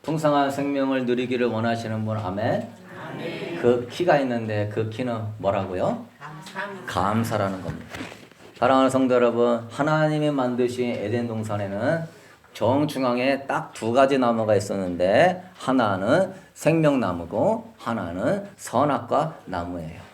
풍성한 생명을 누리기를 원하시는 분, 아멘? 아멘. 그 키가 있는데 그 키는 뭐라고요? 감사라는 겁니다. 사랑하는 성도 여러분, 하나님이 만드신 에덴 동산에는 정중앙에 딱 두 가지 나무가 있었는데 하나는 생명나무고 하나는 선악과 나무예요.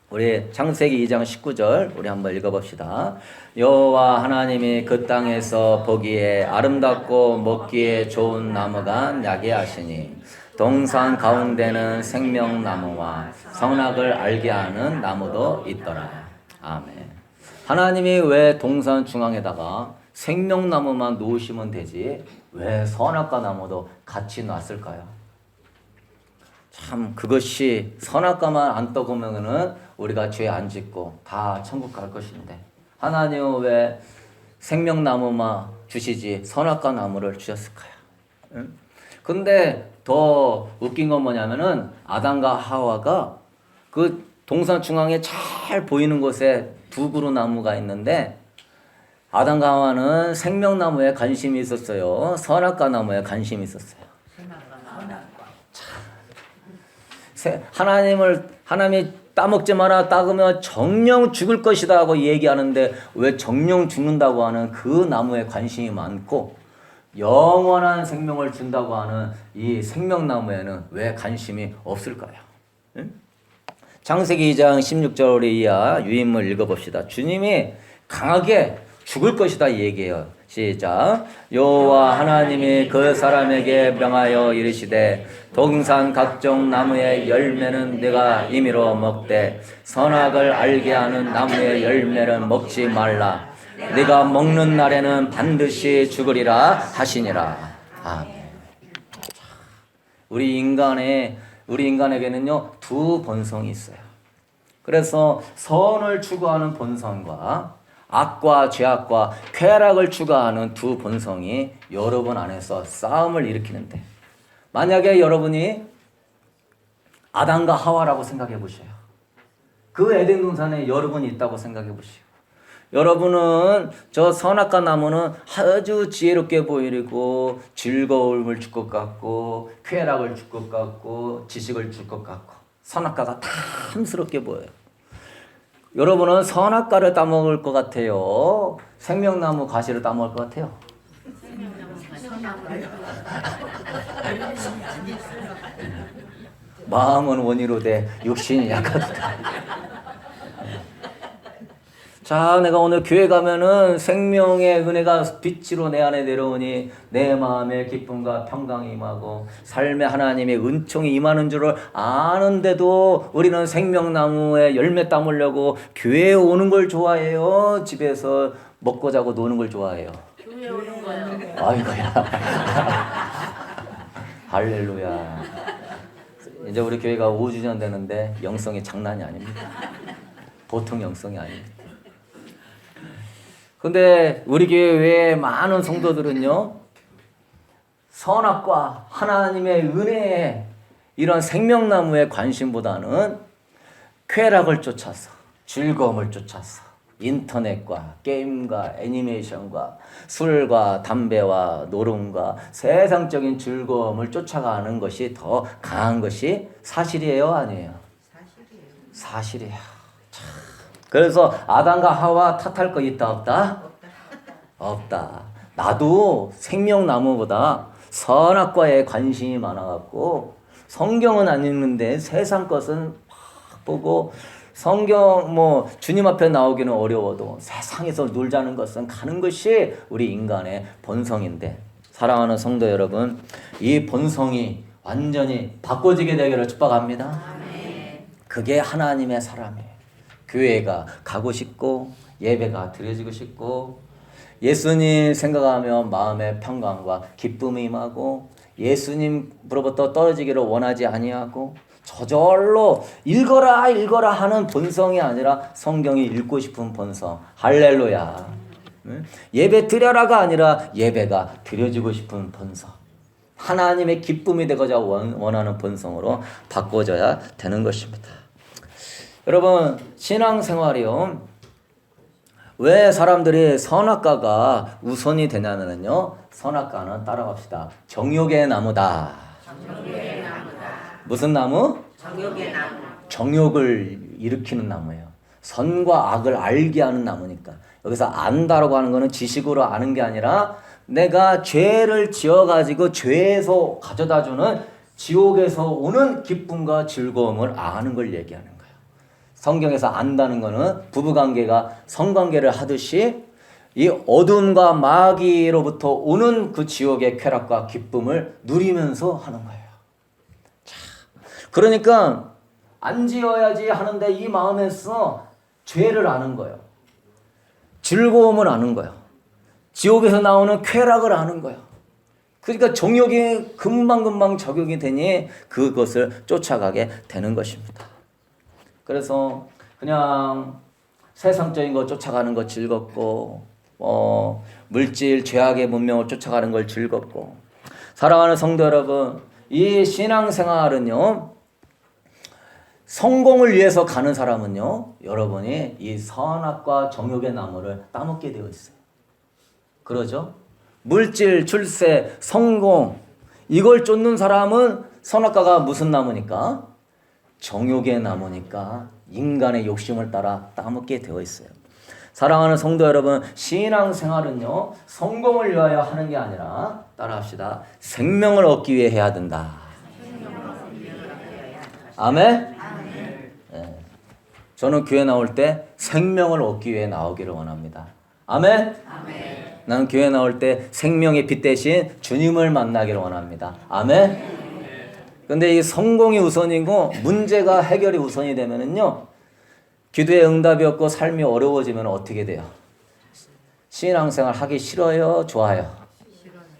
우리 창세기 2장 19절 우리 한번 읽어봅시다. 여호와 하나님이 그 땅에서 보기에 아름답고 먹기에 좋은 나무가 나게 하시니 동산 가운데는 생명나무와 선악을 알게 하는 나무도 있더라. 아멘. 하나님이 왜 동산 중앙에다가 생명나무만 놓으시면 되지 왜 선악과 나무도 같이 놨을까요? 참 그것이 선악과만 안 떠보면은 우리가 죄 안 짓고 다 천국 갈 것인데 하나님은 왜 생명나무만 주시지 선악과 나무를 주셨을까요? 응? 근데 더 웃긴 건 뭐냐면은 아담과 하와가 그 동산 중앙에 잘 보이는 곳에 두 그루 나무가 있는데 아담과 하와는 생명나무에 관심이 있었어요. 선악과 나무에 관심이 있었어요. 하나님이 따먹지 마라, 따으면 정령 죽을 것이다 하고 얘기하는데 왜 정령 죽는다고 하는 그 나무에 관심이 많고 영원한 생명을 준다고 하는 이 생명나무에는 왜 관심이 없을까요? 응? 창세기 2장 16절 이하 유인물 읽어봅시다. 주님이 강하게 죽을 것이다 얘기해요. 시작. 여호와 하나님이 그 사람에게 명하여 이르시되 동산 각종 나무의 열매는 네가 임의로 먹되 선악을 알게 하는 나무의 열매는 먹지 말라. 네가 먹는 날에는 반드시 죽으리라 하시니라. 아멘. 우리 인간에게는요 두 본성이 있어요. 그래서 선을 추구하는 본성과 악과 죄악과 쾌락을 추구하는 두 본성이 여러분 안에서 싸움을 일으키는데 만약에 여러분이 아담과 하와라고 생각해 보세요. 그 에덴 동산에 여러분이 있다고 생각해 보시오. 여러분은 저 선악과 나무는 아주 지혜롭게 보이고 즐거움을 줄 것 같고 쾌락을 줄 것 같고 지식을 줄 것 같고 선악과가 탐스럽게 보여요. 여러분은 선악과를 따먹을 것 같아요? 생명나무 가시를 따먹을 것 같아요? 마음은 원이로되 육신이 약하도다. 자, 내가 오늘 교회 가면은 생명의 은혜가 빛으로 내 안에 내려오니 내 마음에 기쁨과 평강이 임하고 삶에 하나님의 은총이 임하는 줄을 아는데도 우리는 생명나무에 열매 따먹으려고 교회에 오는 걸 좋아해요? 집에서 먹고 자고 노는 걸 좋아해요? 교회 오는 거요. 아이고야. 할렐루야. 이제 우리 교회가 5주년 되는데 영성이 장난이 아닙니다. 보통 영성이 아닙니다. 근데 우리 교회 외에 많은 성도들은요 선악과 하나님의 은혜에 이런 생명나무의 관심보다는 쾌락을 쫓아서 즐거움을 쫓아서 인터넷과 게임과 애니메이션과 술과 담배와 노름과 세상적인 즐거움을 쫓아가는 것이 더 강한 것이 사실이에요, 아니에요? 사실이에요. 그래서 아담과 하와 탓할 거 있다 없다? 없다. 나도 생명나무보다 선악과에 관심이 많아갖고 성경은 안 읽는데 세상 것은 막 보고 성경 주님 앞에 나오기는 어려워도 세상에서 놀자는 것은 가는 것이 우리 인간의 본성인데 사랑하는 성도 여러분, 이 본성이 완전히 바꿔지게 되기를 축복합니다. 그게 하나님의 사람이에요. 교회가 가고 싶고 예배가 드려지고 싶고 예수님 생각하면 마음의 평강과 기쁨이 임하고 예수님으로부터 떨어지기를 원하지 아니하고 저절로 읽어라 하는 본성이 아니라 성경이 읽고 싶은 본성. 할렐루야. 예배 드려라가 아니라 예배가 드려지고 싶은 본성. 하나님의 기쁨이 되고자 원하는 본성으로 바꿔져야 되는 것입니다. 여러분, 신앙생활이요. 왜 사람들이 선악과가 우선이 되냐면요. 선악과는 따라갑시다. 정욕의 나무다. 정욕의 나무다. 무슨 나무? 정욕의 나무. 정욕을 일으키는 나무예요. 선과 악을 알게 하는 나무니까. 여기서 안다라고 하는 거는 지식으로 아는 게 아니라 내가 죄를 지어가지고 죄에서 가져다주는 지옥에서 오는 기쁨과 즐거움을 아는 걸 얘기하는 거예요. 성경에서 안다는 거는 부부관계가 성관계를 하듯이 이 어둠과 마귀로부터 오는 그 지옥의 쾌락과 기쁨을 누리면서 하는 거예요. 자, 그러니까 안 지어야지 하는데 이 마음에서 죄를 아는 거예요. 즐거움을 아는 거예요. 지옥에서 나오는 쾌락을 아는 거예요. 그러니까 정욕이 금방금방 적용이 되니 그것을 쫓아가게 되는 것입니다. 그래서 그냥 세상적인 거 쫓아가는 거 즐겁고 물질 죄악의 문명을 쫓아가는 걸 즐겁고 사랑하는 성도 여러분, 이 신앙생활은요 성공을 위해서 가는 사람은요 여러분이 이 선악과 정욕의 나무를 따먹게 되어 있어요. 그러죠? 물질, 출세, 성공 이걸 쫓는 사람은 선악과가 무슨 나무니까? 정욕의 나무니까 인간의 욕심을 따라 따먹게 되어 있어요. 사랑하는 성도 여러분, 신앙생활은요 성공을 위하여 하는 게 아니라 따라합시다. 생명을 얻기 위해 해야 된다. 아멘? 네. 저는 교회 나올 때 생명을 얻기 위해 나오기를 원합니다. 아멘? 나는 교회 나올 때 생명의 빛 대신 주님을 만나기를 원합니다. 아멘? 근데 이 성공이 우선이고 문제가 해결이 우선이 되면은요 기도에 응답이 없고 삶이 어려워지면 어떻게 돼요? 신앙생활 하기 싫어요? 좋아요?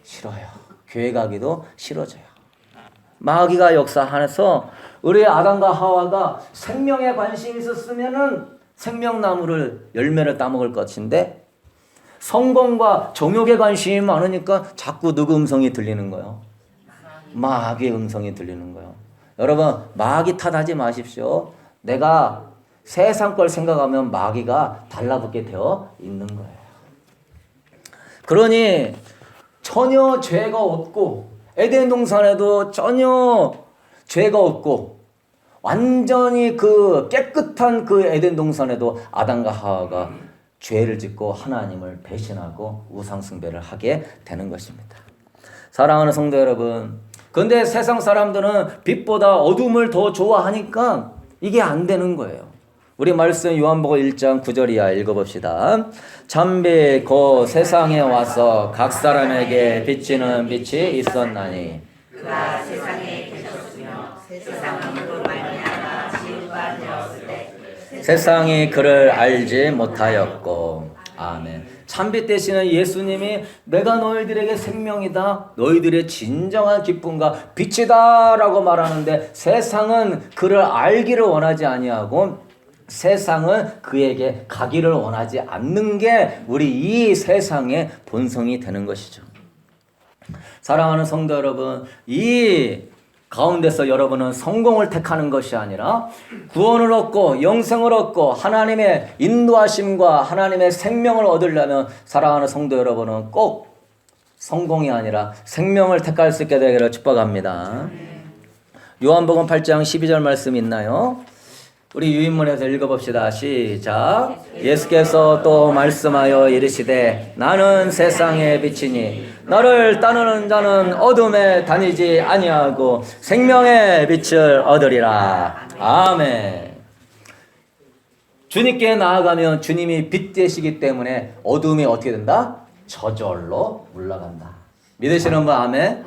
싫어요. 교회 가기도 싫어져요. 마귀가 역사하면서 우리 아담과 하와가 생명에 관심이 있었으면은 생명나무를 열매를 따먹을 것인데 성공과 정욕에 관심이 많으니까 자꾸 누구 음성이 들리는 거예요? 마귀의 음성이 들리는 거예요. 여러분 마귀 탓하지 마십시오. 내가 세상 걸 생각하면 마귀가 달라붙게 되어 있는 거예요. 그러니 전혀 죄가 없고 에덴 동산에도 전혀 죄가 없고 완전히 그 깨끗한 그 에덴 동산에도 아담과 하와가 죄를 짓고 하나님을 배신하고 우상 숭배를 하게 되는 것입니다. 사랑하는 성도 여러분, 그런데 세상 사람들은 빛보다 어둠을 더 좋아하니까 이게 안 되는 거예요. 우리 말씀 요한복음 1장 9절 이하 읽어봅시다. 참비 곧 세상에 와서 각 사람에게 비치는 빛이 있었나니 그가 세상에 계셨으며 세상은 그로 말미암아 지음바 되었을 때 세상이 그를 알지 못하였고. 아멘. 참빛 되시는 예수님이 내가 너희들에게 생명이다, 너희들의 진정한 기쁨과 빛이다 라고 말하는데 세상은 그를 알기를 원하지 아니하고 세상은 그에게 가기를 원하지 않는 게 우리 이 세상의 본성이 되는 것이죠. 사랑하는 성도 여러분, 이 가운데서 여러분은 성공을 택하는 것이 아니라 구원을 얻고 영생을 얻고 하나님의 인도하심과 하나님의 생명을 얻으려면 사랑하는 성도 여러분은 꼭 성공이 아니라 생명을 택할 수 있게 되기를 축복합니다. 요한복음 8장 12절 말씀 있나요? 우리 유인문에서 읽어봅시다. 시작. 예수께서 또 말씀하여 이르시되 나는 세상의 빛이니 나를 따르는 자는 어둠에 다니지 아니하고 생명의 빛을 얻으리라. 아멘. 주님께 나아가면 주님이 빛 되시기 때문에 어둠이 어떻게 된다? 저절로 물러간다. 믿으시는 분 아멘?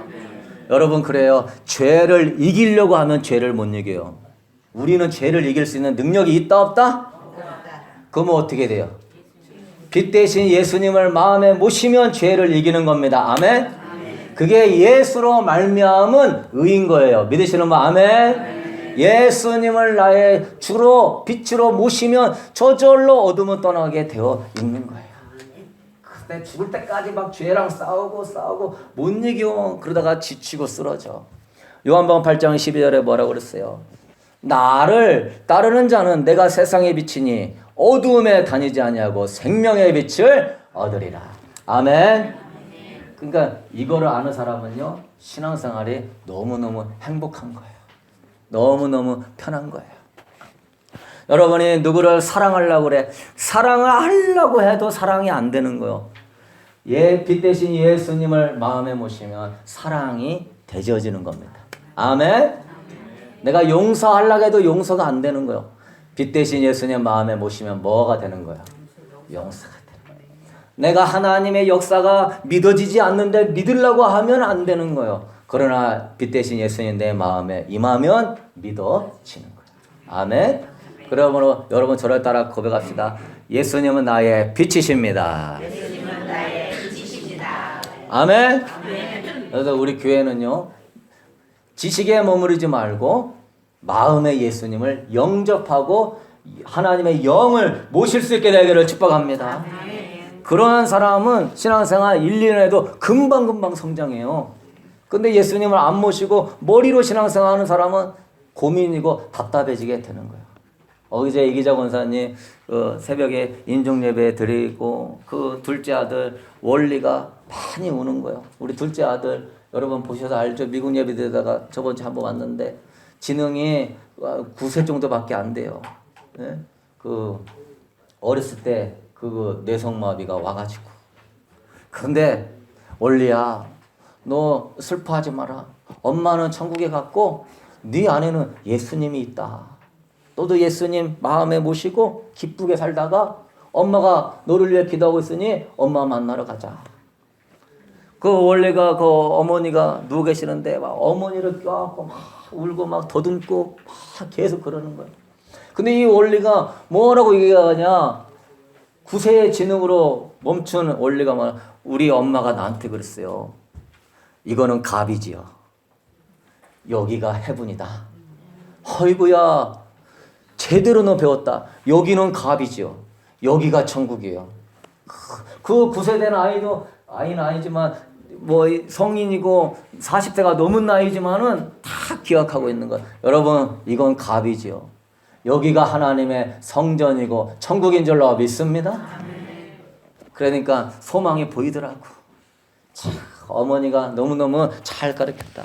여러분 그래요. 죄를 이기려고 하면 죄를 못 이겨요. 우리는 죄를 이길 수 있는 능력이 있다 없다? 그러면 어떻게 돼요? 빛 대신 예수님을 마음에 모시면 죄를 이기는 겁니다. 아멘? 그게 예수로 말미암은 의인 거예요. 믿으시는 분 아멘? 예수님을 나의 주로 빛으로 모시면 저절로 어둠은 떠나게 되어 있는 거예요. 근데 죽을 때까지 막 죄랑 싸우고 못 이겨 그러다가 지치고 쓰러져. 요한복음 8장 12절에 뭐라고 그랬어요? 나를 따르는 자는 내가 세상의 빛이니 어두움에 다니지 아니하고 생명의 빛을 얻으리라. 아멘. 그러니까 이거를 아는 사람은요, 신앙생활이 너무너무 행복한 거예요. 너무너무 편한 거예요. 여러분이 누구를 사랑하려고 그래. 사랑을 하려고 해도 사랑이 안 되는 거예요. 빛 대신 예수님을 마음에 모시면 사랑이 되어지는 겁니다. 아멘? 내가 용서하려고 해도 용서가 안 되는 거예요. 빛 대신 예수님 마음에 모시면 뭐가 되는 거예요? 용서가 되는 거예요. 내가 하나님의 역사가 믿어지지 않는데 믿으려고 하면 안 되는 거예요. 그러나 빛 대신 예수님 내 마음에 임하면 믿어지는 거예요. 아멘? 그러므로 여러분 저를 따라 고백합시다. 예수님은 나의 빛이십니다. 예수님은 나의 빛이십니다. 아멘? 그래서 우리 교회는요, 지식에 머무르지 말고 마음의 예수님을 영접하고 하나님의 영을 모실 수 있게 되기를 축복합니다. 그러한 사람은 신앙생활 1, 2년에도 금방금방 성장해요. 근데 예수님을 안 모시고 머리로 신앙생활하는 사람은 고민이고 답답해지게 되는 거예요. 어제 이기자 권사님 새벽에 인종예배 드리고 그 둘째 아들 원리가 많이 우는 거예요. 우리 둘째 아들 여러분 보셔서 알죠? 미국 예배 드리다가 저번 주에 한번 왔는데 지능이 9세 정도밖에 안 돼요. 네? 그 어렸을 때 그 뇌성마비가 와가지고. 근데 원리야, 너 슬퍼하지 마라. 엄마는 천국에 갔고 네 안에는 예수님이 있다. 너도 예수님 마음에 모시고 기쁘게 살다가 엄마가 너를 위해 기도하고 있으니 엄마 만나러 가자. 그 원래가 그 어머니가 누워 계시는데 막 어머니를 껴안고 막 울고 막 더듬고 막 계속 그러는 거예요. 근데 이 원리가 뭐라고 얘기하냐? 9세의 지능으로 멈춘 원리가 막 우리 엄마가 나한테 그랬어요. 이거는 갑이지요. 여기가 해분이다. 어이구야. 제대로 너 배웠다. 여기는 갑이지요. 여기가 천국이에요. 그 9세 된 아이는 아니지만 뭐 성인이고 40대가 넘은 나이지만은 다 기억하고 있는 것. 여러분, 이건 갑이지요. 여기가 하나님의 성전이고 천국인 줄로 믿습니다. 그러니까 소망이 보이더라고. 참, 어머니가 너무너무 잘 가르쳤다.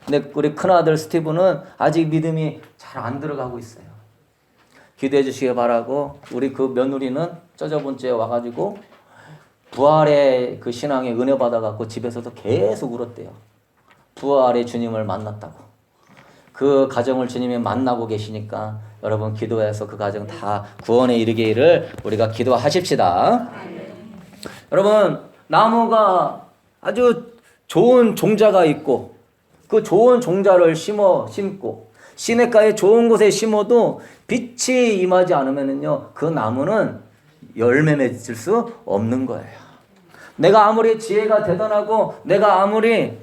근데 우리 큰아들 스티브는 아직 믿음이 잘 안 들어가고 있어요. 기도해 주시기 바라고. 우리 그 며느리는 저번 주에 와가지고 부활의 그 신앙에 은혜 받아갖고 집에서도 계속 울었대요. 부활의 주님을 만났다고. 그 가정을 주님이 만나고 계시니까 여러분 기도해서 그 가정 다 구원에 이르기를 우리가 기도하십시다. 여러분, 나무가 아주 좋은 종자가 있고 그 좋은 종자를 심고 시냇가에 좋은 곳에 심어도 빛이 임하지 않으면요 그 나무는 열매 맺을 수 없는 거예요. 내가 아무리 지혜가 대단하고 내가 아무리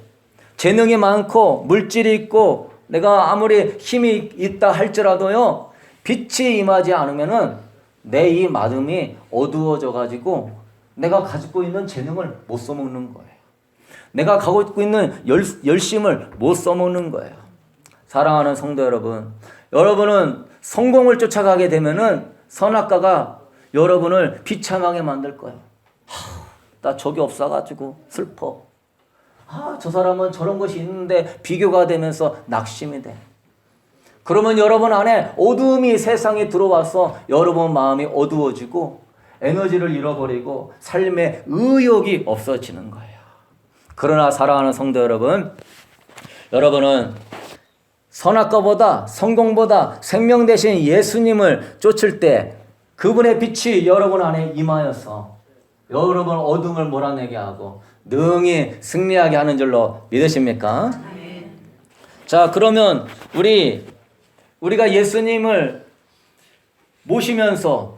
재능이 많고 물질이 있고 내가 아무리 힘이 있다 할지라도요 빛이 임하지 않으면은 내 이 마음이 어두워져 가지고 내가 가지고 있는 재능을 못 써먹는 거예요. 내가 가지고 있는 열심을 못 써먹는 거예요. 사랑하는 성도 여러분, 여러분은 성공을 쫓아가게 되면은 선악과가 여러분을 비참하게 만들 거예요. 나 적이 없어가지고 슬퍼. 저 사람은 저런 것이 있는데 비교가 되면서 낙심이 돼. 그러면 여러분 안에 어두움이 세상에 들어와서 여러분 마음이 어두워지고 에너지를 잃어버리고 삶의 의욕이 없어지는 거예요. 그러나 사랑하는 성도 여러분, 여러분은 선악과보다 성공보다 생명 대신 예수님을 쫓을 때 그분의 빛이 여러분 안에 임하여서 여러분 어둠을 몰아내게 하고 능히 승리하게 하는 줄로 믿으십니까? 자, 그러면 우리가 예수님을 모시면서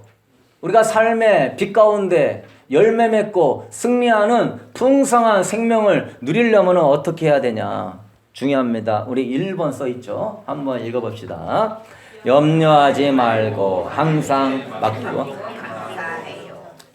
우리가 삶의 빛 가운데 열매 맺고 승리하는 풍성한 생명을 누리려면 어떻게 해야 되냐? 중요합니다. 우리 1번 써 있죠. 한번 읽어봅시다. 염려하지 말고 항상 맡기고.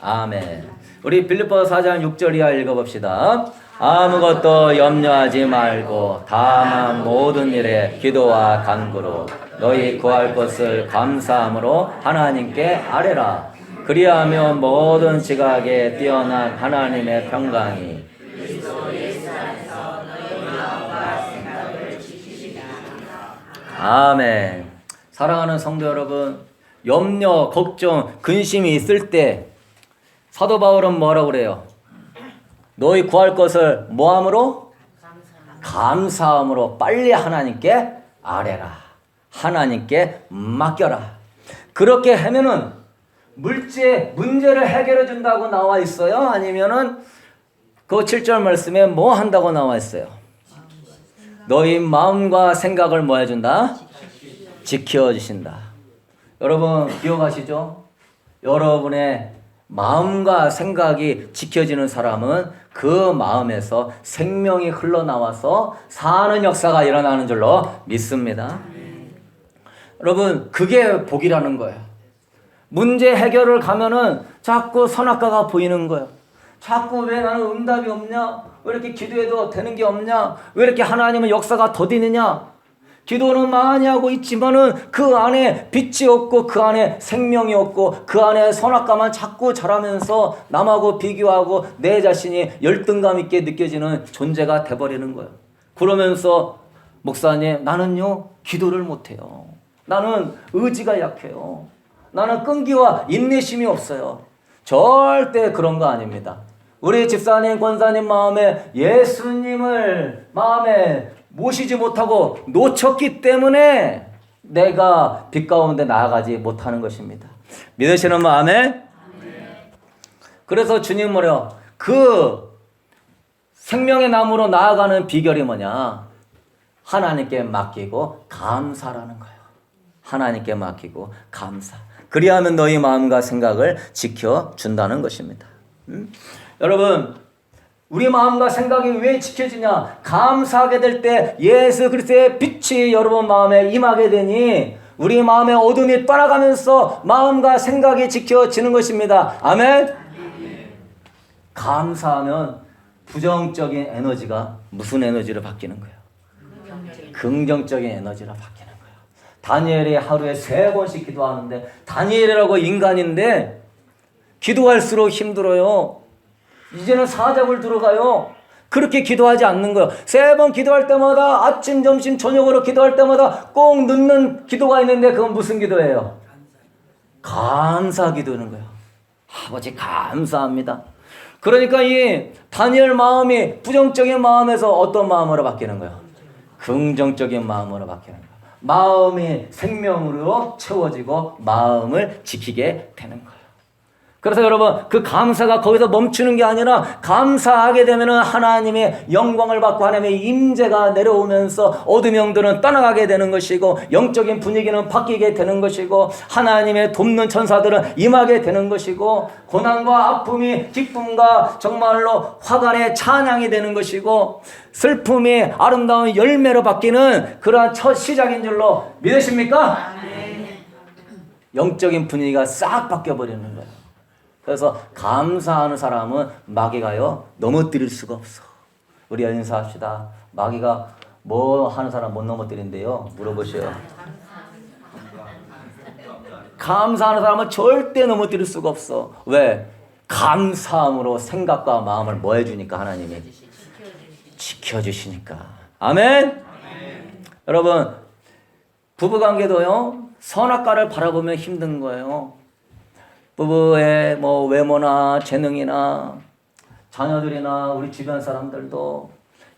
아멘. 우리 빌립보서 4장 6절 이하 읽어봅시다. 아무것도 염려하지 말고 다만 모든 일에 기도와 간구로 너희 구할 것을 감사함으로 하나님께 아뢰라. 그리하면 모든 지각에 뛰어난 하나님의 평강이 아멘. 사랑하는 성도 여러분, 염려, 걱정, 근심이 있을 때 사도 바울은 뭐라고 그래요? 너희 구할 것을 뭐함으로? 감사함으로 빨리 하나님께 아뢰라. 하나님께 맡겨라. 그렇게 하면은 문제를 해결해 준다고 나와 있어요? 아니면은 그 7절 말씀에 뭐 한다고 나와 있어요? 너희 마음과 생각을 뭐 해준다? 지켜주신다. 여러분 기억하시죠? 여러분의 마음과 생각이 지켜지는 사람은 그 마음에서 생명이 흘러나와서 사는 역사가 일어나는 줄로 믿습니다. 여러분 그게 복이라는 거예요. 문제 해결을 가면은 자꾸 선악과가 보이는 거예요. 자꾸 왜 나는 응답이 없냐? 왜 이렇게 기도해도 되는 게 없냐? 왜 이렇게 하나님은 역사가 더디느냐? 기도는 많이 하고 있지만은 그 안에 빛이 없고 그 안에 생명이 없고 그 안에 선악과만 자꾸 자라면서 남하고 비교하고 내 자신이 열등감 있게 느껴지는 존재가 돼버리는 거예요. 그러면서 목사님 나는요 기도를 못해요. 나는 의지가 약해요. 나는 끈기와 인내심이 없어요. 절대 그런 거 아닙니다. 우리 집사님, 권사님 마음에 예수님을 마음에 모시지 못하고 놓쳤기 때문에 내가 빛 가운데 나아가지 못하는 것입니다. 믿으시는 마음에? 그래서 주님 뭐래요? 그 생명의 나무로 나아가는 비결이 뭐냐? 하나님께 맡기고 감사라는 거예요. 하나님께 맡기고 감사. 그리하면 너희 마음과 생각을 지켜준다는 것입니다. 여러분 우리 마음과 생각이 왜 지켜지냐? 감사하게 될 때 예수 그리스도의 빛이 여러분 마음에 임하게 되니 우리 마음의 어둠이 떠나가면서 마음과 생각이 지켜지는 것입니다. 아멘? 감사하면 부정적인 에너지가 무슨 에너지로 바뀌는 거예요? 긍정적인 에너지로 바뀌는 거예요. 다니엘이 하루에 3번씩 기도하는데 다니엘이라고 인간인데 기도할수록 힘들어요. 이제는 사자굴 들어가요. 그렇게 기도하지 않는 거예요. 3번 기도할 때마다 아침, 점심, 저녁으로 기도할 때마다 꼭 넣는 기도가 있는데 그건 무슨 기도예요? 감사 기도는 거예요. 아버지 감사합니다. 그러니까 이 다니엘 마음이 부정적인 마음에서 어떤 마음으로 바뀌는 거예요? 긍정적인 마음으로 바뀌는 거예요. 마음이 생명으로 채워지고 마음을 지키게 되는 거예요. 그래서 여러분 그 감사가 거기서 멈추는 게 아니라 감사하게 되면 하나님의 영광을 받고 하나님의 임재가 내려오면서 어둠의 영들은 떠나가게 되는 것이고 영적인 분위기는 바뀌게 되는 것이고 하나님의 돕는 천사들은 임하게 되는 것이고 고난과 아픔이 기쁨과 정말로 화관의 찬양이 되는 것이고 슬픔이 아름다운 열매로 바뀌는 그러한 첫 시작인 줄로 믿으십니까? 영적인 분위기가 싹 바뀌어버리는 거예요. 그래서 감사하는 사람은 마귀가요 넘어뜨릴 수가 없어. 우리 인사합시다. 마귀가 뭐 하는 사람 못 넘어뜨린대요? 물어보세요. 감사하는 사람은 절대 넘어뜨릴 수가 없어. 왜? 감사함으로 생각과 마음을 뭐 해주니까 하나님이 지켜주시니까. 아멘? 여러분 부부관계도요 선악과를 바라보면 힘든 거예요. 부부의 뭐 외모나 재능이나 자녀들이나 우리 주변 사람들도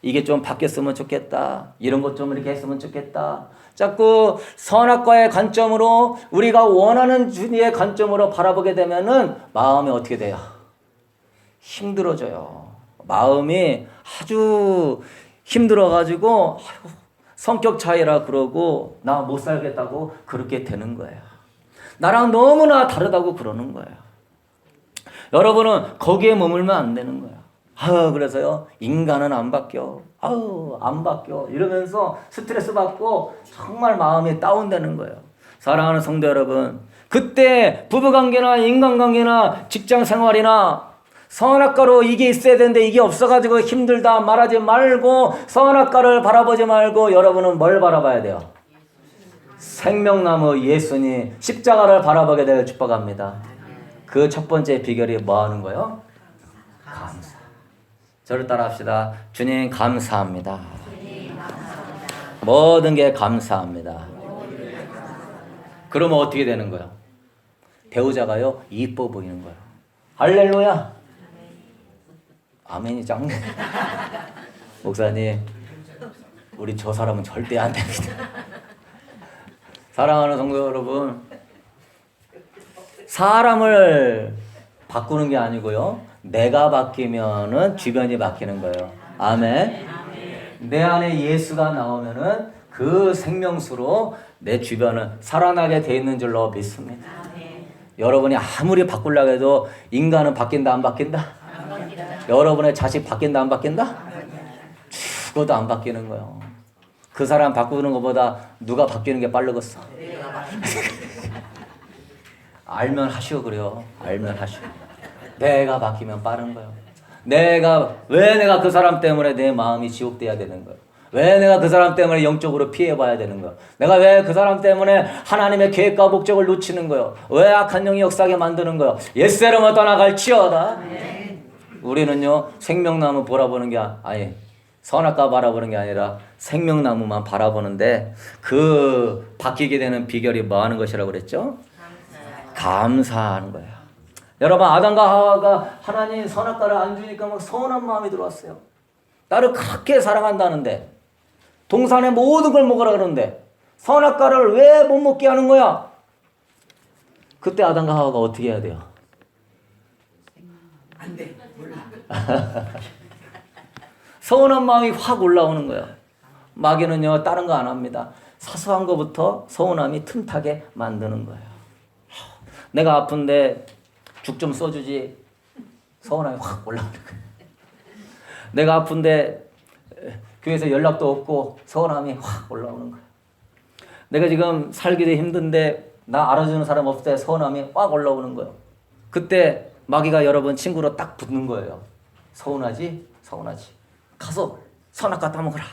이게 좀 바뀌었으면 좋겠다. 이런 것 좀 이렇게 했으면 좋겠다. 자꾸 선악과의 관점으로 우리가 원하는 주님의 관점으로 바라보게 되면은 마음이 어떻게 돼요? 힘들어져요. 마음이 아주 힘들어가지고 성격 차이라 그러고 나 못 살겠다고 그렇게 되는 거예요. 나랑 너무나 다르다고 그러는 거예요. 여러분은 거기에 머물면 안 되는 거예요. 그래서요 인간은 안 바뀌어. 안 바뀌어. 이러면서 스트레스 받고 정말 마음이 다운되는 거예요. 사랑하는 성도 여러분, 그때 부부관계나 인간관계나 직장생활이나 선악과로 이게 있어야 되는데 이게 없어가지고 힘들다 말하지 말고 선악과를 바라보지 말고 여러분은 뭘 바라봐야 돼요? 생명나무 예수님 십자가를 바라보게 되길 축복합니다. 그 첫 번째 비결이 뭐 하는 거예요? 감사. 저를 따라 합시다. 주님 감사합니다. 모든 게 감사합니다. 그러면 어떻게 되는 거야? 배우자가요 이뻐 보이는 거야. 할렐루야. 아멘이 짱네. 목사님, 우리 저 사람은 절대 안 됩니다. 사랑하는 성도 여러분, 사람을 바꾸는 게 아니고요, 내가 바뀌면은 주변이 바뀌는 거예요. 아멘. 내 안에 예수가 나오면은 그 생명수로 내 주변은 살아나게 돼 있는 줄로 믿습니다. 여러분이 아무리 바꾸려고 해도 인간은 바뀐다 안 바뀐다? 여러분의 자식 바뀐다 안 바뀐다? 죽어도 안 바뀌는 거예요. 그 사람 바꾸는 것보다 누가 바뀌는 게 빠르겠어. 알면 하시오 그래요. 알면 하시오. 내가 바뀌면 빠른 거예요. 왜 내가 그 사람 때문에 내 마음이 지옥돼야 되는 거예요. 왜 내가 그 사람 때문에 영적으로 피해봐야 되는 거예요. 내가 왜 그 사람 때문에 하나님의 계획과 목적을 놓치는 거예요. 왜 악한 영이 역사하게 만드는 거예요. 옛사람은 떠나갈지어다. 우리는요 생명나무 바라보는 게 아니 선악과 바라보는 게 아니라 생명나무만 바라보는데, 그 바뀌게 되는 비결이 뭐 하는 것이라고 그랬죠? 감사하는 거예요. 여러분, 아담과 하와가 하나님 선악과를 안 주니까 막 서운한 마음이 들어왔어요. 나를 그렇게 사랑한다는데, 동산의 모든 걸 먹으라 그러는데 선악과를 왜 못 먹게 하는 거야? 그때 아담과 하와가 어떻게 해야 돼요? 안 돼. 몰라. 서운한 마음이 확 올라오는 거예요. 마귀는요 다른 거 안 합니다. 사소한 것부터 서운함이 틈타게 만드는 거예요. 내가 아픈데 죽 좀 써주지. 서운함이 확 올라오는 거예요. 내가 아픈데 교회에서 연락도 없고 서운함이 확 올라오는 거예요. 내가 지금 살기도 힘든데 나 알아주는 사람 없을 때 서운함이 확 올라오는 거예요. 그때 마귀가 여러분 친구로 딱 붙는 거예요. 서운하지? 서운하지. 가서 선악과 따먹어라.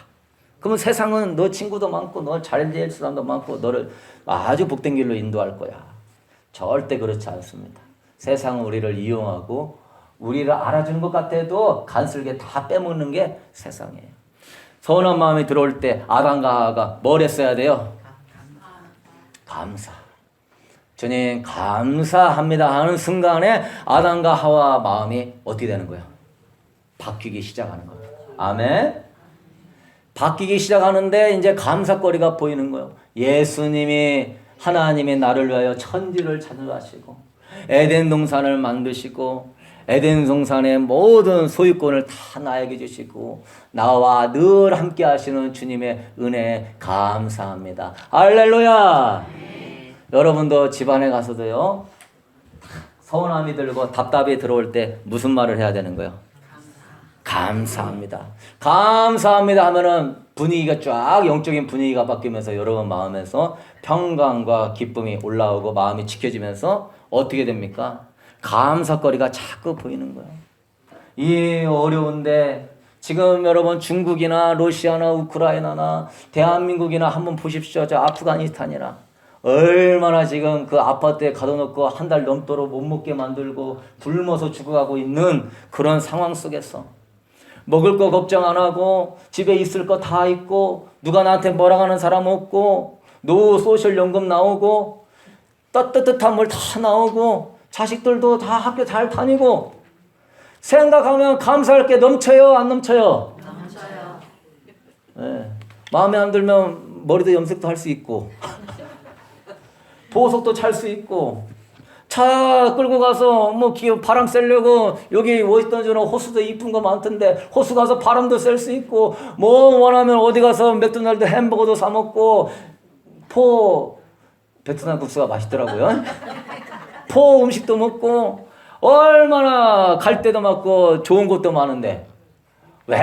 그러면 세상은 너 친구도 많고 너 잘 될 사람도 많고 너를 아주 복된 길로 인도할 거야. 절대 그렇지 않습니다. 세상은 우리를 이용하고 우리를 알아주는 것 같아도 간슬게 다 빼먹는 게 세상이에요. 서운한 마음이 들어올 때 아담과 하와가 뭘 했어야 돼요? 감사. 주님 감사합니다 하는 순간에 아담과 하와 마음이 어떻게 되는 거예요? 바뀌기 시작하는 거예요. 아멘. 바뀌기 시작하는데 이제 감사거리가 보이는 거예요. 예수님이 하나님이 나를 위하여 천지를 창조하시고 에덴 동산을 만드시고 에덴 동산의 모든 소유권을 다 나에게 주시고 나와 늘 함께 하시는 주님의 은혜에 감사합니다. 할렐루야. 여러분도 집안에 가서도요 서운함이 들고 답답이 들어올 때 무슨 말을 해야 되는 거예요? 감사합니다. 감사합니다 하면은 분위기가 쫙 영적인 분위기가 바뀌면서 여러분 마음에서 평강과 기쁨이 올라오고 마음이 지켜지면서 어떻게 됩니까? 감사거리가 자꾸 보이는 거예요. 이 어려운데 지금 여러분 중국이나 러시아나 우크라이나나 대한민국이나 한번 보십시오. 저 아프가니스탄이나 얼마나 지금 그 아파트에 가둬놓고 한 달 넘도록 못 먹게 만들고 굶어서 죽어가고 있는 그런 상황 속에서 먹을 거 걱정 안 하고 집에 있을 거 다 있고 누가 나한테 뭐라 하는 사람 없고 노후 소셜연금 나오고 따뜻한 물 다 나오고 자식들도 다 학교 잘 다니고 생각하면 감사할 게 넘쳐요 안 넘쳐요? 넘쳐요. 네. 마음에 안 들면 머리도 염색도 할 수 있고 보석도 찰 수 있고 차 끌고 가서 뭐 바람 쐬려고 여기 워싱턴주는 호수도 이쁜 거 많던데 호수 가서 바람도 쐴 수 있고 뭐 원하면 어디 가서 맥도날드 햄버거도 사 먹고 베트남 국수가 맛있더라고요. 포 음식도 먹고 얼마나 갈 데도 많고 좋은 곳도 많은데 왜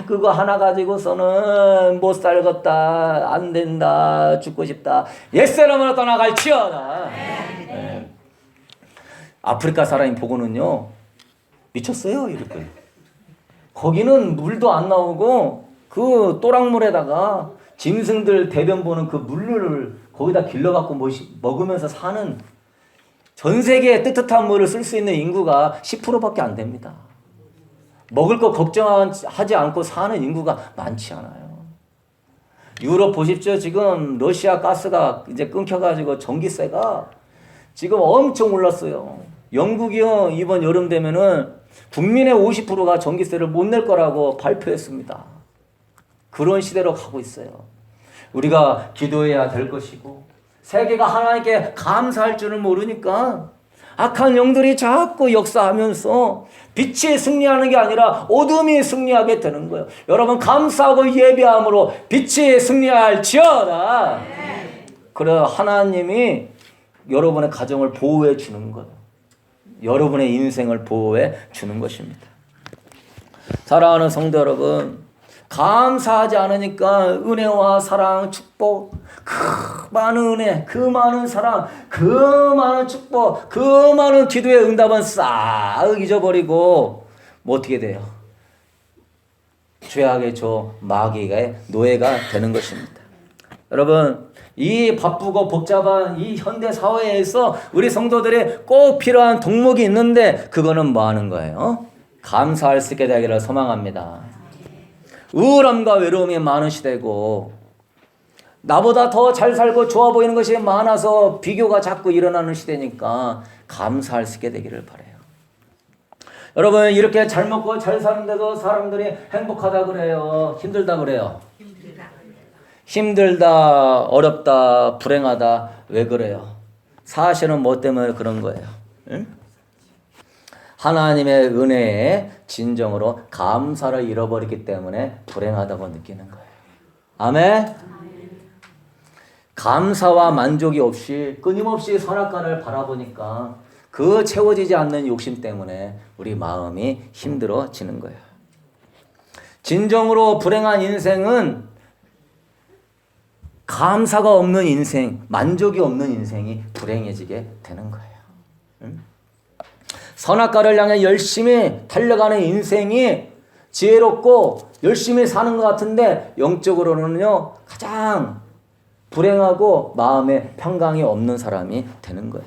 그거 하나 가지고서는 못 살겠다 안 된다 죽고 싶다 옛사람으로 떠나갈지어다. 네. 아프리카 사람이 보고는요 미쳤어요 이럴 거예요. 거기는 물도 안 나오고 그 또랑물에다가 짐승들 대변 보는 그 물을 거기다 길러갖고 먹으면서 사는 전 세계에 뜨뜻한 물을 쓸 수 있는 인구가 10%밖에 안 됩니다. 먹을 거 걱정하지 않고 사는 인구가 많지 않아요. 유럽 보십시오. 지금 러시아 가스가 이제 끊겨가지고 전기세가 지금 엄청 올랐어요. 영국이요, 이번 여름 되면은 국민의 50%가 전기세를 못 낼 거라고 발표했습니다. 그런 시대로 가고 있어요. 우리가 기도해야 될 것이고, 세계가 하나님께 감사할 줄을 모르니까 악한 영들이 자꾸 역사하면서 빛이 승리하는 게 아니라 어둠이 승리하게 되는 거예요. 여러분, 감사하고 예배함으로 빛이 승리할지어다. 그래, 하나님이 여러분의 가정을 보호해 주는 거예요. 여러분의 인생을 보호해 주는 것입니다. 사랑하는 성도 여러분, 감사하지 않으니까 은혜와 사랑, 축복, 그 많은 은혜, 그 많은 사랑, 그 많은 축복, 그 많은 기도의 응답은 싹 잊어버리고 뭐 어떻게 돼요? 죄악의 조 마귀의 노예가 되는 것입니다. 여러분, 이 바쁘고 복잡한 이 현대 사회에서 우리 성도들이 꼭 필요한 덕목이 있는데 그거는 뭐 하는 거예요? 감사할 수 있게 되기를 소망합니다. 우울함과 외로움이 많은 시대고, 나보다 더 잘 살고 좋아 보이는 것이 많아서 비교가 자꾸 일어나는 시대니까 감사할 수 있게 되기를 바라요. 여러분, 이렇게 잘 먹고 잘 사는데도 사람들이 행복하다 그래요? 힘들다 그래요? 힘들다, 어렵다, 불행하다. 왜 그래요? 사실은 뭐 때문에 그런 거예요? 응? 하나님의 은혜에 진정으로 감사를 잃어버리기 때문에 불행하다고 느끼는 거예요. 아멘? 감사와 만족이 없이 끊임없이 선악과를 바라보니까 그 채워지지 않는 욕심 때문에 우리 마음이 힘들어지는 거예요. 진정으로 불행한 인생은 감사가 없는 인생, 만족이 없는 인생이 불행해지게 되는 거예요. 응? 선악과를 향해 열심히 달려가는 인생이 지혜롭고 열심히 사는 것 같은데 영적으로는요, 가장 불행하고 마음에 평강이 없는 사람이 되는 거예요.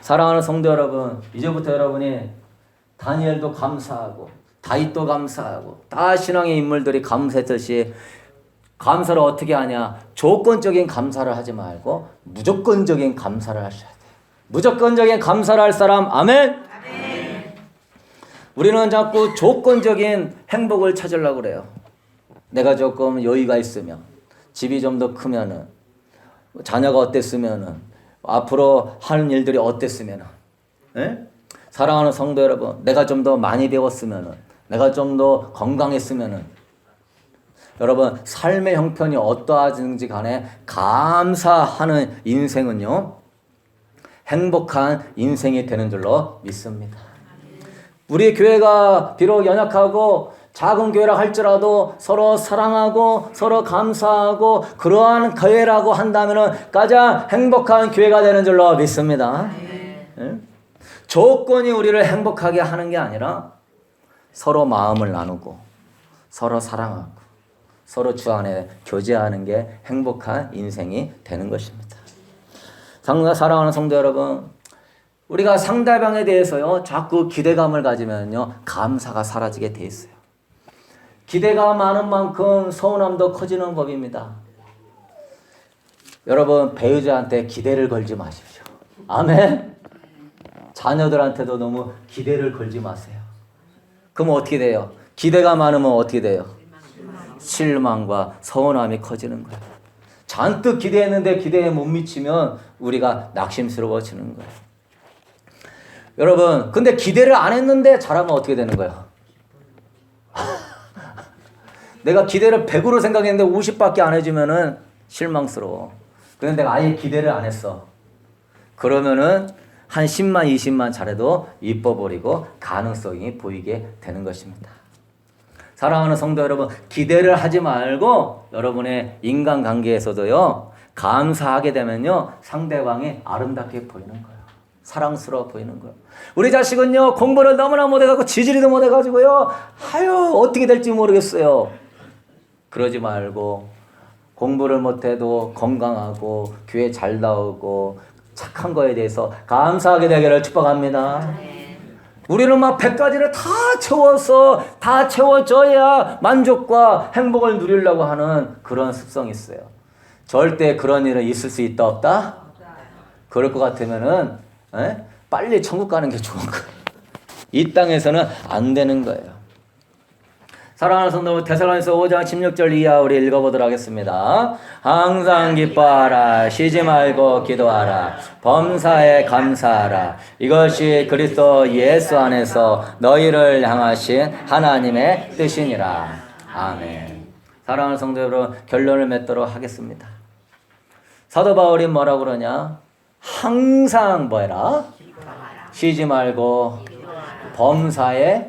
사랑하는 성도 여러분, 이제부터 여러분이 다니엘도 감사하고 다윗도 감사하고 다 신앙의 인물들이 감사했듯이 감사를 어떻게 하냐? 조건적인 감사를 하지 말고 무조건적인 감사를 하셔야 돼요. 무조건적인 감사를 할 사람, 아멘? 아멘. 우리는 자꾸 조건적인 행복을 찾으려고 그래요. 내가 조금 여유가 있으면, 집이 좀 더 크면은, 자녀가 어땠으면은, 앞으로 하는 일들이 어땠으면은, 에? 사랑하는 성도 여러분, 내가 좀 더 많이 배웠으면은, 내가 좀 더 건강했으면은, 여러분, 삶의 형편이 어떠하든지 간에 감사하는 인생은요, 행복한 인생이 되는 줄로 믿습니다. 우리 교회가 비록 연약하고 작은 교회라 할지라도 서로 사랑하고 서로 감사하고 그러한 교회라고 한다면 가장 행복한 교회가 되는 줄로 믿습니다. 네? 조건이 우리를 행복하게 하는 게 아니라 서로 마음을 나누고 서로 사랑하고 서로 주 안에 교제하는 게 행복한 인생이 되는 것입니다. 사랑하는 성도 여러분, 우리가 상대방에 대해서요 자꾸 기대감을 가지면요 감사가 사라지게 돼 있어요. 기대가 많은 만큼 서운함도 커지는 법입니다. 여러분, 배우자한테 기대를 걸지 마십시오. 아멘. 자녀들한테도 너무 기대를 걸지 마세요. 그럼 어떻게 돼요? 기대가 많으면 어떻게 돼요? 실망과 서운함이 커지는 거예요. 잔뜩 기대했는데 기대에 못 미치면 우리가 낙심스러워지는 거예요. 여러분, 근데 기대를 안 했는데 잘하면 어떻게 되는 거예요? 내가 기대를 100으로 생각했는데 50밖에 안 해주면은 실망스러워. 근데 내가 아예 기대를 안 했어. 그러면은 한 10만, 20만 잘해도 이뻐버리고 가능성이 보이게 되는 것입니다. 사랑하는 성도 여러분, 기대를 하지 말고 여러분의 인간관계에서도요 감사하게 되면요 상대방이 아름답게 보이는 거예요. 사랑스러워 보이는 거예요. 우리 자식은요 공부를 너무나 못해가지고 지지리도 못해가지고요 아유 어떻게 될지 모르겠어요. 그러지 말고 공부를 못해도 건강하고 교회 잘 나오고 착한 거에 대해서 감사하게 되기를 축복합니다. 우리는 막 100가지를 다 채워서 다 채워져야 만족과 행복을 누리려고 하는 그런 습성이 있어요. 절대 그런 일은 있을 수 있다 없다? 그럴 것 같으면은 빨리 천국 가는 게 좋은 거예요. 이 땅에서는 안 되는 거예요. 사랑하는 성도, 데살로니가서 5장 16절 이하 우리 읽어보도록 하겠습니다. 항상 기뻐하라, 쉬지 말고 기도하라, 범사에 감사하라. 이것이 그리스도 예수 안에서 너희를 향하신 하나님의 뜻이니라. 아멘. 사랑하는 성도 여러분, 결론을 맺도록 하겠습니다. 사도 바울이 뭐라고 그러냐? 항상 뭐해라? 쉬지 말고 범사에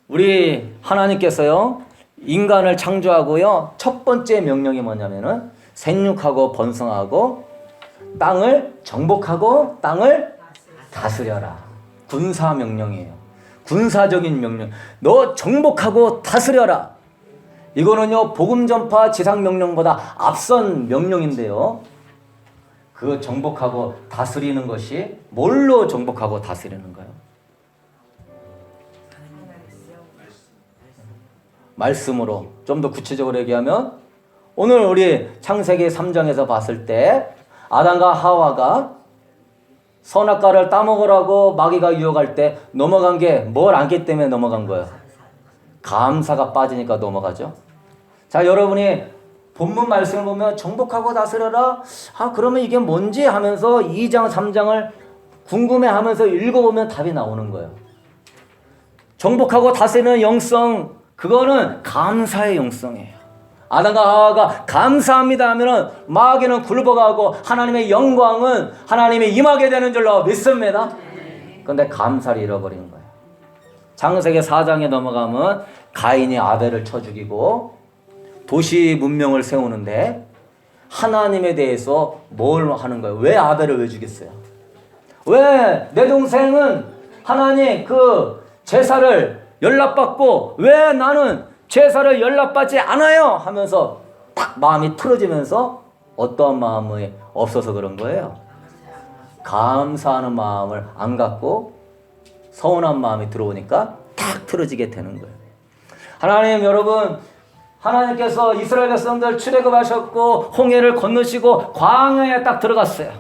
우리 하나님께서요 인간을 창조하고요 첫 번째 명령이 뭐냐면은 생육하고 번성하고 땅을 정복하고 땅을 다스려라. 군사 명령이에요. 군사적인 명령. 너 정복하고 다스려라. 이거는요 복음 전파 지상 명령보다 앞선 명령인데요. 그 정복하고 다스리는 것이 뭘로 정복하고 다스리는가요? 말씀으로. 좀 더 구체적으로 얘기하면 오늘 우리 창세기 3장에서 봤을 때 아담과 하와가 선악과를 따먹으라고 마귀가 유혹할 때 넘어간 게 뭘 안기 때문에 넘어간 거예요? 감사가 빠지니까 넘어가죠. 자, 여러분이 본문 말씀을 보면 정복하고 다스려라. 그러면 이게 뭔지 하면서 2장 3장을 궁금해하면서 읽어보면 답이 나오는 거예요. 정복하고 다스리는 영성, 그거는 감사의 영성이에요. 아담과 하와가 감사합니다 하면은 마귀는 굴복하고 하나님의 영광은 하나님이 임하게 되는 줄로 믿습니다. 그런데 감사를 잃어버리는 거예요. 창세기 4장에 넘어가면 가인이 아벨을 쳐 죽이고 도시 문명을 세우는데 하나님에 대해서 뭘 하는 거예요? 왜 아벨을 왜 죽였어요? 왜 내 동생은 하나님 그 제사를 연락받고 왜 나는 제사를 연락받지 않아요? 하면서 딱 마음이 틀어지면서 어떠한 마음이 없어서 그런 거예요. 감사하는 마음을 안 갖고 서운한 마음이 들어오니까 딱 틀어지게 되는 거예요. 하나님, 여러분, 하나님께서 이스라엘 백성들 출애굽하셨고 홍해를 건너시고 광야에 딱 들어갔어요.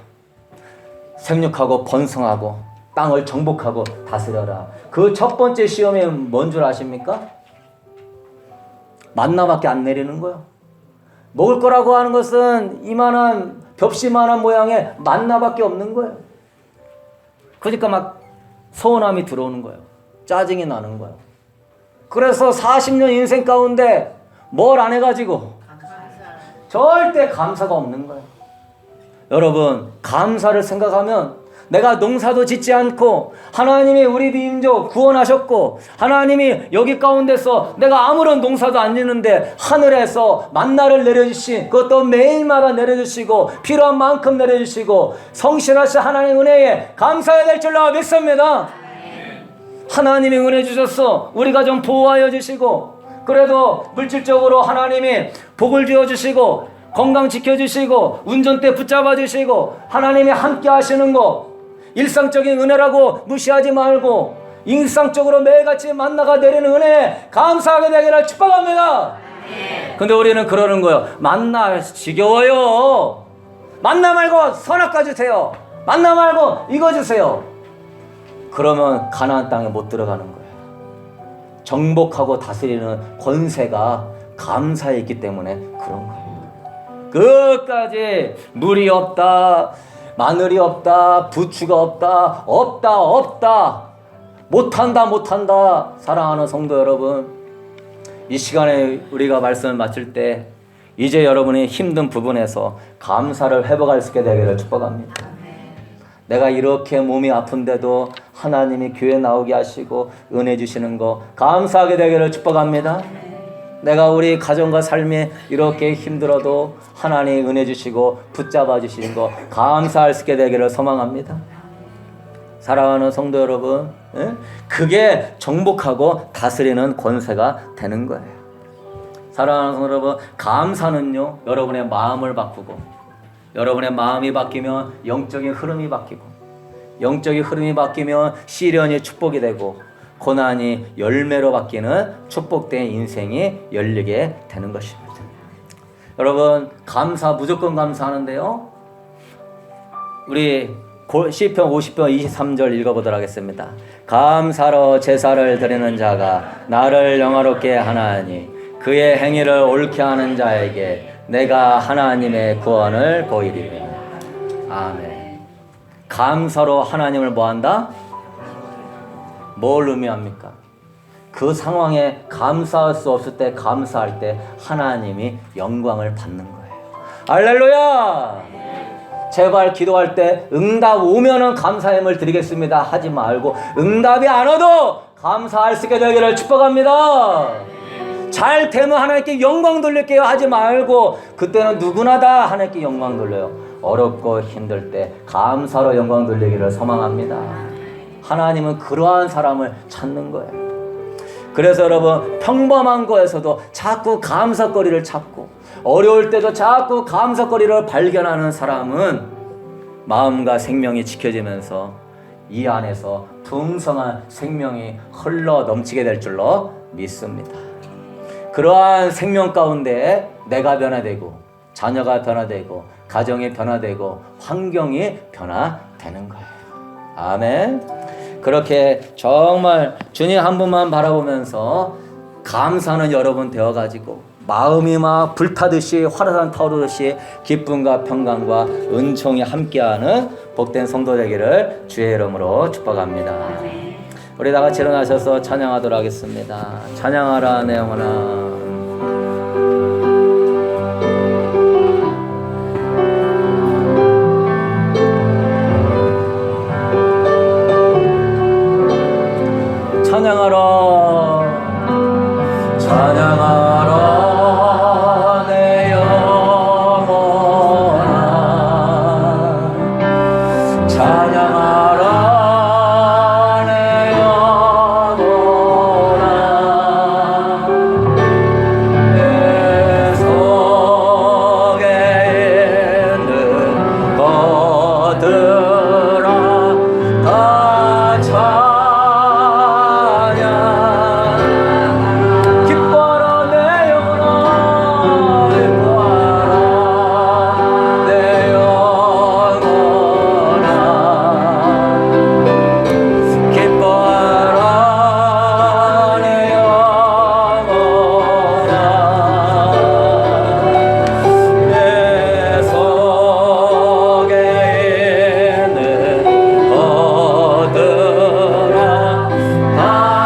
생육하고 번성하고 땅을 정복하고 다스려라. 그 첫 번째 시험이 뭔 줄 아십니까? 만나밖에 안 내리는 거예요. 먹을 거라고 하는 것은 이만한 벽시만한 모양의 만나밖에 없는 거예요. 그러니까 막 서운함이 들어오는 거예요. 짜증이 나는 거예요. 그래서 40년 인생 가운데 뭘 안 해가지고 절대 감사가 없는 거예요. 여러분, 감사를 생각하면 내가 농사도 짓지 않고 하나님이 우리 민족 구원하셨고 하나님이 여기 가운데서 내가 아무런 농사도 안 짓는데 하늘에서 만나를 내려주신 그것도 매일마다 내려주시고 필요한 만큼 내려주시고 성실하신 하나님의 은혜에 감사해야 될 줄로 믿습니다. 하나님이 은혜 주셨어. 우리 가정 보호하여 주시고 그래도 물질적으로 하나님이 복을 주어주시고 건강 지켜주시고 운전대 붙잡아 주시고 하나님이 함께 하시는 거 일상적인 은혜라고 무시하지 말고 일상적으로 매일같이 만나가 내리는 은혜에 감사하게 되기를 축복합니다. 근데 우리는 그러는 거예요. 만나 지겨워요. 만나 말고 선악과 주세요. 만나 말고 이거 주세요. 그러면 가나안 땅에 못 들어가는 거예요. 정복하고 다스리는 권세가 감사에 있기 때문에 그런 거예요. 끝까지 물이 없다, 마늘이 없다, 부추가 없다, 못한다. 사랑하는 성도 여러분, 이 시간에 우리가 말씀을 마칠 때 이제 여러분이 힘든 부분에서 감사를 회복할 수 있게 되기를 축복합니다. 내가 이렇게 몸이 아픈데도 하나님이 교회 나오게 하시고 은혜 주시는 거 감사하게 되기를 축복합니다. 내가 우리 가정과 삶이 이렇게 힘들어도 하나님 은혜 주시고 붙잡아 주시는 거 감사할 수 있게 되기를 소망합니다. 사랑하는 성도 여러분, 그게 정복하고 다스리는 권세가 되는 거예요. 사랑하는 성도 여러분, 감사는요 여러분의 마음을 바꾸고 여러분의 마음이 바뀌면 영적인 흐름이 바뀌고 영적인 흐름이 바뀌면 시련이 축복이 되고 고난이 열매로 바뀌는 축복된 인생이 열리게 되는 것입니다. 여러분, 감사, 무조건 감사하는데요. 우리 시편 50편 23절 읽어보도록 하겠습니다. 감사로 제사를 드리는 자가 나를 영화롭게 하나니 그의 행위를 옳게 하는 자에게 내가 하나님의 구원을 보이리니. 아멘. 감사로 하나님을 뭐한다? 뭘 의미합니까? 그 상황에 감사할 수 없을 때, 감사할 때 하나님이 영광을 받는 거예요. 할렐루야! 제발 기도할 때 응답 오면은 감사함을 드리겠습니다 하지 말고, 응답이 안 와도 감사할 수 있게 되기를 축복합니다. 잘 되면 하나님께 영광 돌릴게요 하지 말고, 그때는 누구나 다 하나님께 영광 돌려요. 어렵고 힘들 때 감사로 영광 돌리기를 소망합니다. 하나님은 그러한 사람을 찾는 거예요. 그래서 여러분, 평범한 거에서도 자꾸 감사거리를 찾고 어려울 때도 자꾸 감사거리를 발견하는 사람은 마음과 생명이 지켜지면서 이 안에서 풍성한 생명이 흘러 넘치게 될 줄로 믿습니다. 그러한 생명 가운데 내가 변화되고 자녀가 변화되고 가정이 변화되고 환경이 변화되는 거예요. 아멘. 그렇게 정말 주님 한 분만 바라보면서 감사하는 여러분 되어가지고 마음이 막 불타듯이 활화산 타오르듯이 기쁨과 평강과 은총이 함께하는 복된 성도 되기를 주의 이름으로 축복합니다. 우리 다 같이 일어나셔서 찬양하도록 하겠습니다. 찬양하라 내 영혼아. 찬양하라 찬양하라 내 영혼아 찬양하라 내 영혼아 내 속에 있는 것들아 다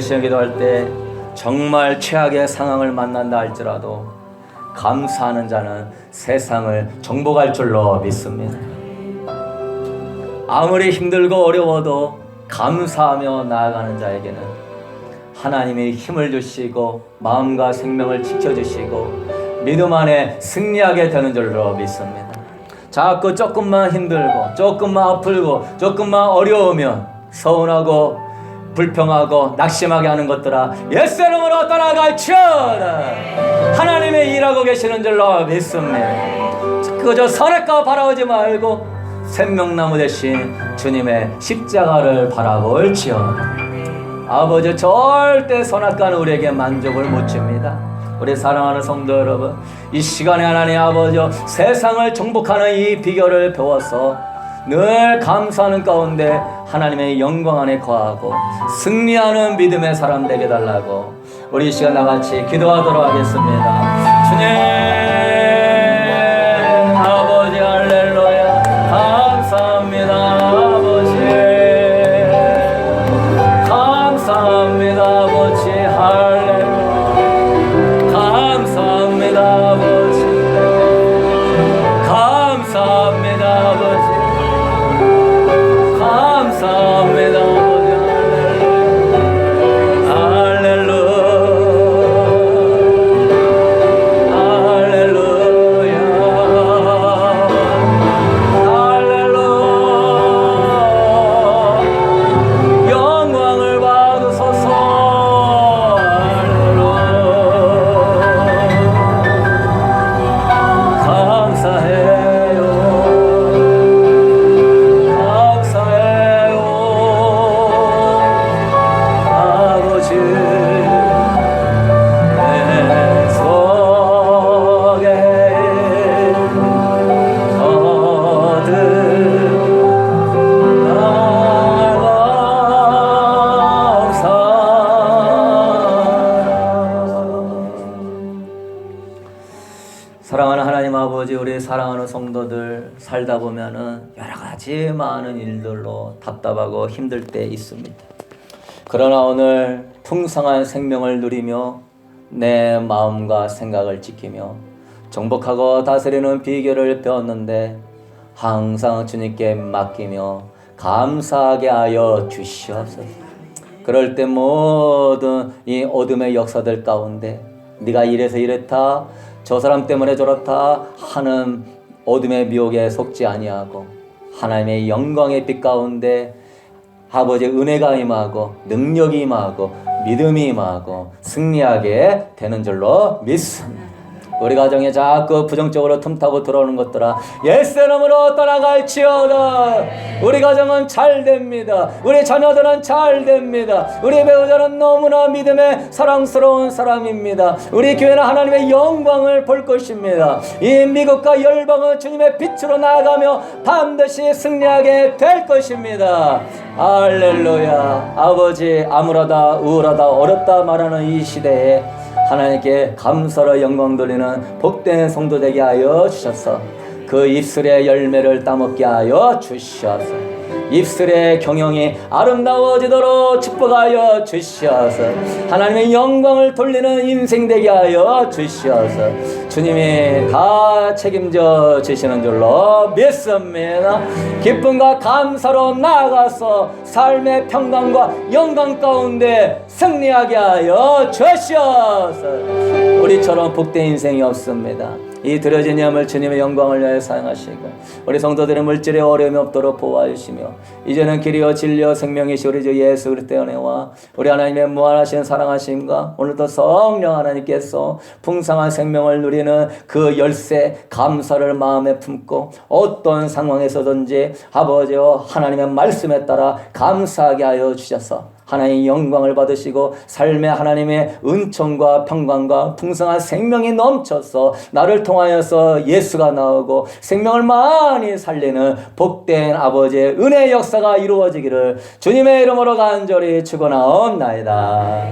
시험 기도할 때 정말 최악의 상황을 만난다 할지라도 감사하는 자는 세상을 정복할 줄로 믿습니다. 아무리 힘들고 어려워도 감사하며 나아가는 자에게는 하나님이 힘을 주시고 마음과 생명을 지켜주시고 믿음 안에 승리하게 되는 줄로 믿습니다. 자꾸 조금만 힘들고 조금만 아프고 조금만 어려우면 서운하고 불평하고 낙심하게 하는 것들아 예수 이름으로 떠나갈지어다. 하나님의 일하고 계시는 줄로 믿습니다. 그저 선악과 바라보지 말고 생명나무 대신 주님의 십자가를 바라볼지어다. 아버지, 절대 선악과는 우리에게 만족을 못 줍니다. 우리 사랑하는 성도 여러분, 이 시간에 하나님 아버지 세상을 정복하는 이 비결을 배워서 늘 감사하는 가운데 하나님의 영광 안에 거하고 승리하는 믿음의 사람 되게 달라고 우리 이 시간 나같이 기도하도록 하겠습니다. 주님 아버지 할렐루야 감사합니다. 아버지 감사합니다. 아버지 할렐루야 살다 보면은 여러 가지 많은 일들로 답답하고 힘들 때 있습니다. 그러나 오늘 풍성한 생명을 누리며 내 마음과 생각을 지키며 정복하고 다스리는 비결을 배웠는데 항상 주님께 맡기며 감사하게 하여 주시옵소서. 그럴 때 모든 이 어둠의 역사들 가운데 네가 이래서 이랬다, 저 사람 때문에 저렇다 하는 어둠의 미혹에 속지 아니하고 하나님의 영광의 빛 가운데 아버지의 은혜가 임하고 능력이 임하고 믿음이 임하고 승리하게 되는 줄로 믿습니다. 우리 가정에 자꾸 부정적으로 틈타고 들어오는 것들아 예수의 이름으로 떠나갈지어다. 우리 가정은 잘 됩니다. 우리 자녀들은 잘 됩니다. 우리 배우자는 너무나 믿음의 사랑스러운 사람입니다. 우리 교회는 하나님의 영광을 볼 것입니다. 이 미국과 열방은 주님의 빛으로 나아가며 반드시 승리하게 될 것입니다. 할렐루야. 아버지, 암울하다, 우울하다, 어렵다 말하는 이 시대에 하나님께 감사로 영광 돌리는 복된 성도 되게 하여 주셔서 그 입술의 열매를 따먹게 하여 주셔서 입술의 경영이 아름다워지도록 축복하여 주셔서 하나님의 영광을 돌리는 인생 되게 하여 주셔서 주님이 다 책임져 주시는 줄로 믿습니다. 기쁨과 감사로 나아가서 삶의 평강과 영광 가운데 승리하게 하여 주셔서 우리처럼 복된 인생이 없습니다. 이 드려진 염을 주님의 영광을 위하여 사용하시고 우리 성도들의 물질에 어려움이 없도록 보호하여 주시며 이제는 길이요 진리요 생명이시 우리 주 예수 그리스도의 은혜와 우리 하나님의 무한하신 사랑하심과 오늘도 성령 하나님께서 풍성한 생명을 누리는 그 열쇠 감사를 마음에 품고 어떤 상황에서든지 아버지여 하나님의 말씀에 따라 감사하게 하여 주셔서 하나님의 영광을 받으시고 삶의 하나님의 은총과 평강과 풍성한 생명이 넘쳐서 나를 통하여서 예수가 나오고 생명을 많이 살리는 복된 아버지의 은혜의 역사가 이루어지기를 주님의 이름으로 간절히 축원하옵나이다.